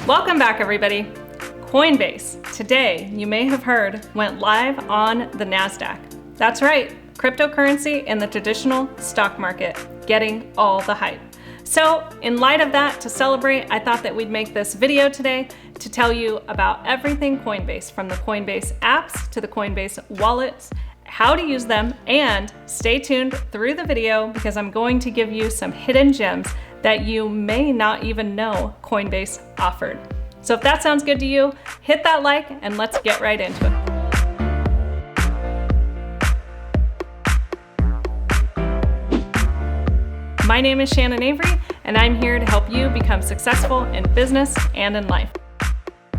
Welcome back, everybody. Coinbase, today, you may have heard, went live on the NASDAQ. That's right, cryptocurrency in the traditional stock market, getting all the hype. So in light of that, to celebrate, I thought that we'd make this video today to tell you about everything Coinbase, from the Coinbase apps to the Coinbase wallets, how to use them, and stay tuned through the video because I'm going to give you some hidden gems that you may not even know Coinbase offered. So if that sounds good to you, hit that like and let's get right into it. My name is Shannon Avery, and I'm here to help you become successful in business and in life.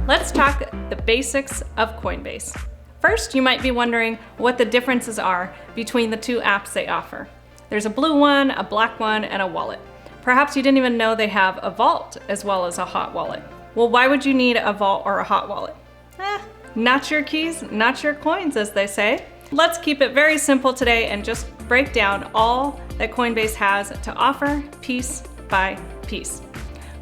Let's talk the basics of Coinbase. First, you might be wondering what the differences are between the two apps they offer. There's a blue one, a black one, and a wallet. Perhaps you didn't even know they have a vault as well as a hot wallet. Well, why would you need a vault or a hot wallet? Not your keys, not your coins, as they say. Let's keep it very simple today and just break down all that Coinbase has to offer piece by piece.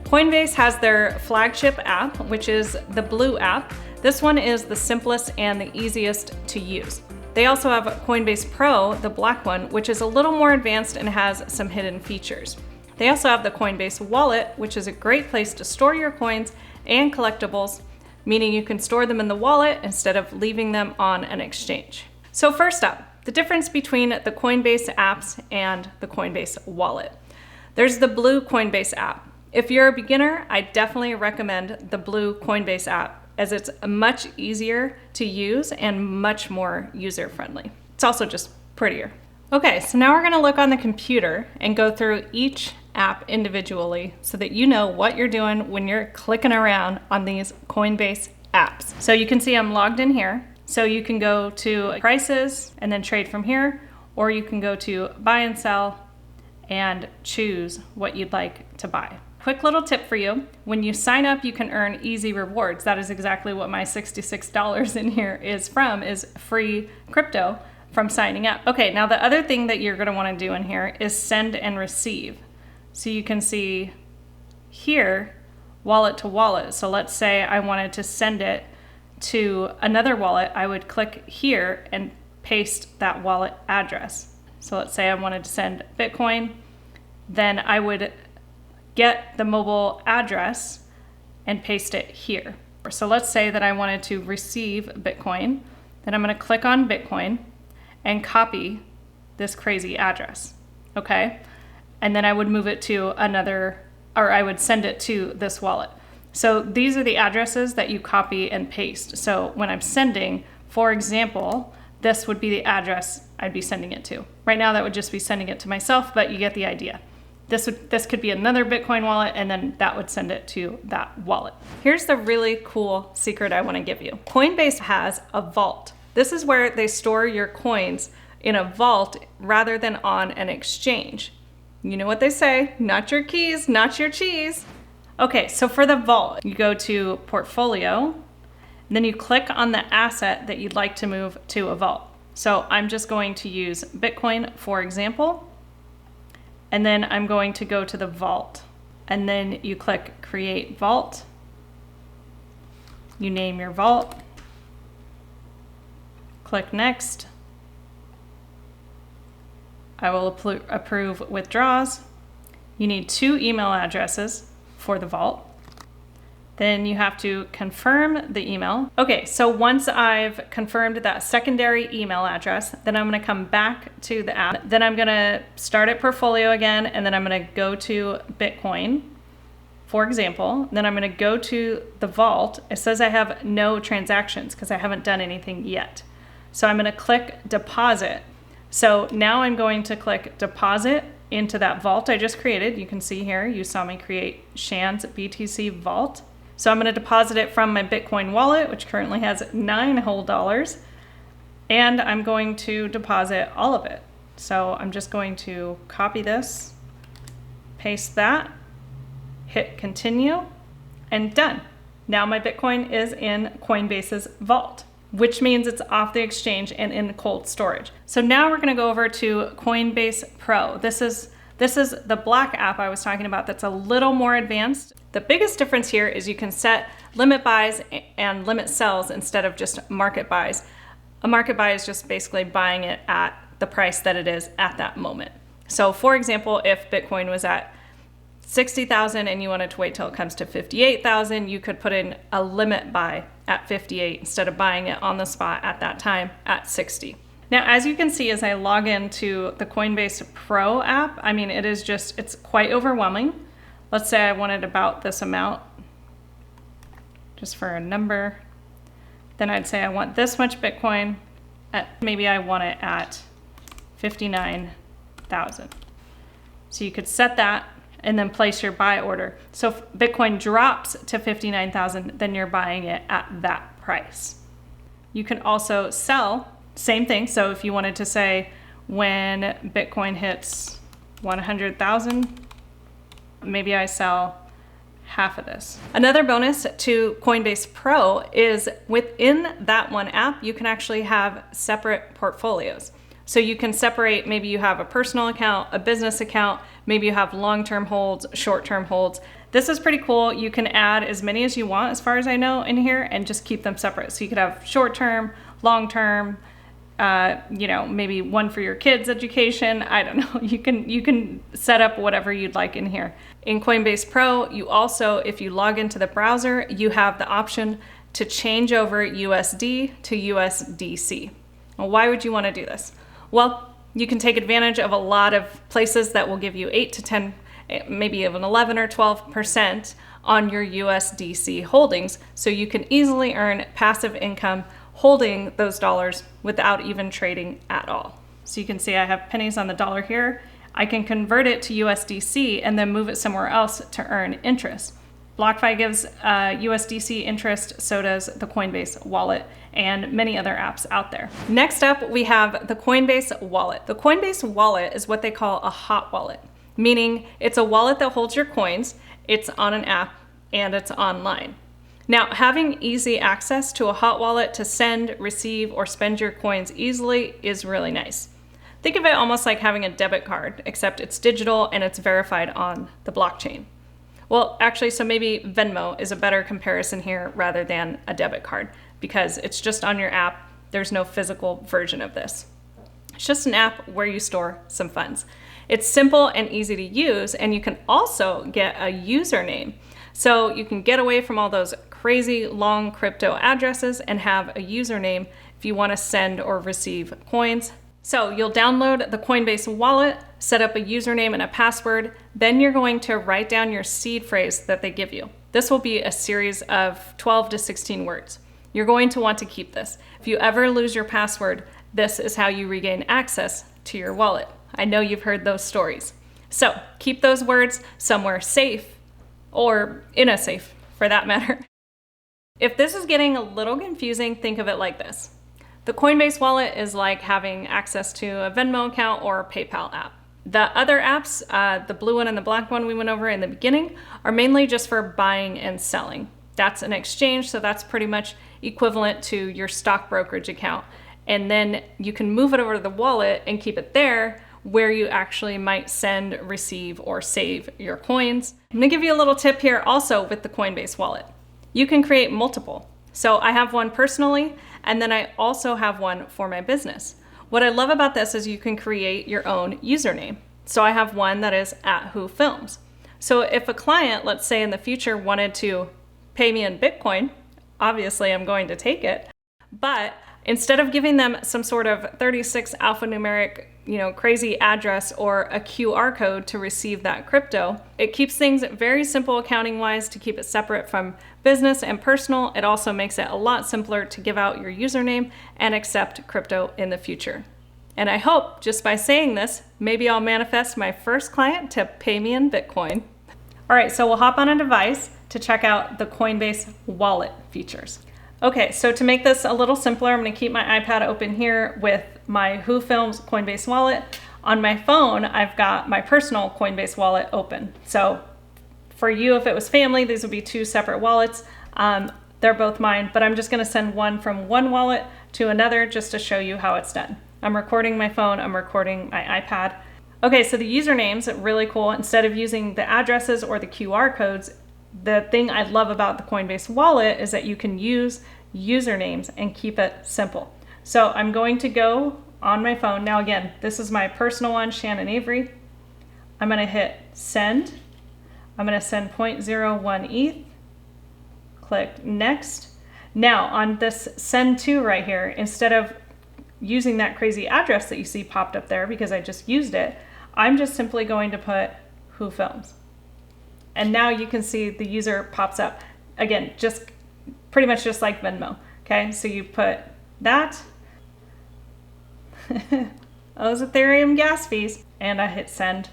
Coinbase has their flagship app, which is the blue app. This one is the simplest and the easiest to use. They also have Coinbase Pro, the black one, which is a little more advanced and has some hidden features. They also have the Coinbase Wallet, which is a great place to store your coins and collectibles, meaning you can store them in the wallet instead of leaving them on an exchange. So first up, the difference between the Coinbase apps and the Coinbase Wallet. There's the blue Coinbase app. If you're a beginner, I definitely recommend the blue Coinbase app as it's much easier to use and much more user-friendly. It's also just prettier. Okay, so now we're gonna look on the computer and go through each app individually so that you know what you're doing when you're clicking around on these Coinbase apps. So you can see I'm logged in here. So you can go to prices and then trade from here, or you can go to buy and sell and choose what you'd like to buy. Quick little tip for you, when you sign up, you can earn easy rewards. That is exactly what my $66 in here is from, is free crypto from signing up. Okay, now the other thing that you're gonna wanna do in here is send and receive. So you can see here, wallet to wallet. So let's say I wanted to send it to another wallet, I would click here and paste that wallet address. So let's say I wanted to send Bitcoin, then I would get the mobile address and paste it here. So let's say that I wanted to receive Bitcoin, then I'm gonna click on Bitcoin and copy this crazy address, okay? And then I would move it to another, or I would send it to this wallet. So these are the addresses that you copy and paste. So when I'm sending, for example, this would be the address I'd be sending it to. Right now that would just be sending it to myself, but you get the idea. This could be another Bitcoin wallet, and then that would send it to that wallet. Here's the really cool secret I want to give you. Coinbase has a vault. This is where they store your coins in a vault rather than on an exchange. You know what they say, not your keys, not your cheese. Okay, so for the vault, you go to portfolio, and then you click on the asset that you'd like to move to a vault. So I'm just going to use Bitcoin, for example, and then I'm going to go to the vault, and then you click create vault. You name your vault, click next. I will approve withdrawals. You need 2 email addresses for the vault. Then you have to confirm the email. Okay, so once I've confirmed that secondary email address, then I'm gonna come back to the app. Then I'm gonna start at portfolio again, and then I'm gonna go to Bitcoin, for example. Then I'm gonna go to the vault. It says I have no transactions because I haven't done anything yet. So I'm gonna click deposit. So now I'm going to click deposit into that vault I just created. You can see here, you saw me create Shan's BTC vault. So I'm gonna deposit it from my Bitcoin wallet, which currently has $9 whole, and I'm going to deposit all of it. So I'm just going to copy this, paste that, hit continue, and done. Now my Bitcoin is in Coinbase's vault, which means it's off the exchange and in cold storage. So now we're gonna go over to Coinbase Pro. This is the black app I was talking about that's a little more advanced. The biggest difference here is you can set limit buys and limit sells instead of just market buys. A market buy is just basically buying it at the price that it is at that moment. So for example, if Bitcoin was at 60,000 and you wanted to wait till it comes to 58,000, you could put in a limit buy at 58 instead of buying it on the spot at that time at 60. Now, as you can see, as I log into the Coinbase Pro app, I mean, it's quite overwhelming. Let's say I wanted about this amount, just for a number. Then I'd say I want this much Bitcoin maybe I want it at 59,000. So you could set that and then place your buy order. So if Bitcoin drops to 59,000, then you're buying it at that price. You can also sell, same thing. So if you wanted to say when Bitcoin hits 100,000, maybe I sell half of this. Another bonus to Coinbase Pro is within that one app, you can actually have separate portfolios. So you can separate, maybe you have a personal account, a business account, maybe you have long-term holds, short-term holds. This is pretty cool. You can add as many as you want, as far as I know, in here and just keep them separate. So you could have short-term, long-term, maybe one for your kids' education. I don't know. You can set up whatever you'd like in here. In Coinbase Pro, you also, if you log into the browser, you have the option to change over USD to USDC. Well, why would you want to do this? Well, you can take advantage of a lot of places that will give you 8 to 10, maybe even 11 or 12% on your USDC holdings. So you can easily earn passive income holding those dollars without even trading at all. So you can see I have pennies on the dollar here. I can convert it to USDC and then move it somewhere else to earn interest. BlockFi gives USDC interest, so does the Coinbase Wallet and many other apps out there. Next up, we have the Coinbase Wallet. The Coinbase Wallet is what they call a hot wallet, meaning it's a wallet that holds your coins, it's on an app, and it's online. Now, having easy access to a hot wallet to send, receive, or spend your coins easily is really nice. Think of it almost like having a debit card, except it's digital and it's verified on the blockchain. Well, actually, so maybe Venmo is a better comparison here rather than a debit card because it's just on your app. There's no physical version of this. It's just an app where you store some funds. It's simple and easy to use, and you can also get a username. So you can get away from all those crazy long crypto addresses and have a username if you want to send or receive coins. So you'll download the Coinbase Wallet, set up a username and a password, then you're going to write down your seed phrase that they give you. This will be a series of 12 to 16 words. You're going to want to keep this. If you ever lose your password, this is how you regain access to your wallet. I know you've heard those stories. So keep those words somewhere safe, or in a safe for that matter. If this is getting a little confusing, think of it like this. The Coinbase Wallet is like having access to a Venmo account or a PayPal app. The other apps, the blue one and the black one we went over in the beginning, are mainly just for buying and selling. That's an exchange, so that's pretty much equivalent to your stock brokerage account. And then you can move it over to the wallet and keep it there where you actually might send, receive, or save your coins. I'm gonna give you a little tip here also with the Coinbase Wallet. You can create multiple. So I have one personally, and then I also have one for my business. What I love about this is you can create your own username. So I have one that is @WhoFilms. So if a client, let's say in the future, wanted to pay me in Bitcoin, obviously I'm going to take it, but instead of giving them some sort of 36 alphanumeric, crazy address or a QR code to receive that crypto, it keeps things very simple accounting wise to keep it separate from business and personal. It also makes it a lot simpler to give out your username and accept crypto in the future. And I hope just by saying this, maybe I'll manifest my first client to pay me in Bitcoin. All right, so we'll hop on a device to check out the Coinbase Wallet features. Okay, so to make this a little simpler, I'm gonna keep my iPad open here with my WhoFilms Coinbase Wallet. On my phone, I've got my personal Coinbase Wallet open. So for you, if it was family, these would be two separate wallets. They're both mine, but I'm just gonna send one from one wallet to another just to show you how it's done. I'm recording my phone, I'm recording my iPad. Okay, so the usernames are really cool. Instead of using the addresses or the QR codes, The thing I love about the Coinbase Wallet is that you can use usernames and keep it simple. So I'm going to go on my phone. Now again, this is my personal one, Shannon Avery. I'm gonna hit send. I'm gonna send 0.01 ETH. Click next. Now on this send to right here, instead of using that crazy address that you see popped up there because I just used it, I'm just simply going to put who films. And now you can see the user pops up. Again, just pretty much just like Venmo. Okay, so you put that, those Ethereum gas fees, and I hit send,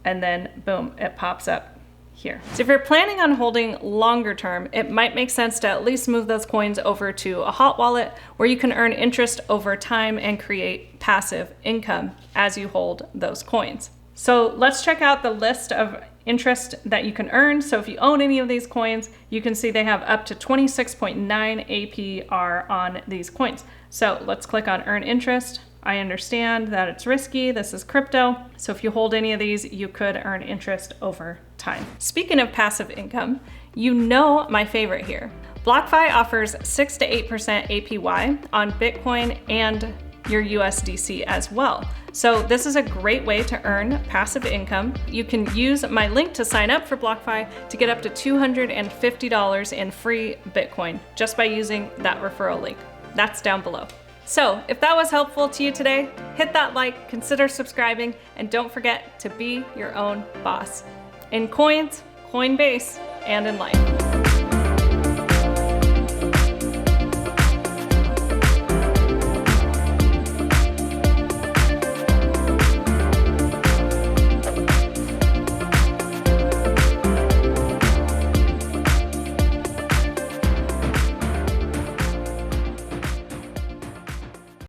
and then boom, it pops up here. So if you're planning on holding longer term, it might make sense to at least move those coins over to a hot wallet where you can earn interest over time and create passive income as you hold those coins. So let's check out the list of interest that you can earn. So if you own any of these coins, you can see they have up to 26.9 APR on these coins. So let's click on earn interest. I understand that it's risky. This is crypto. So if you hold any of these, you could earn interest over time. Speaking of passive income, you know my favorite here. BlockFi offers 6 to 8% APY on Bitcoin and your USDC as well. So this is a great way to earn passive income. You can use my link to sign up for BlockFi to get up to $250 in free Bitcoin just by using that referral link. That's down below. So if that was helpful to you today, hit that like, consider subscribing, and don't forget to be your own boss. In coins, Coinbase, and in life.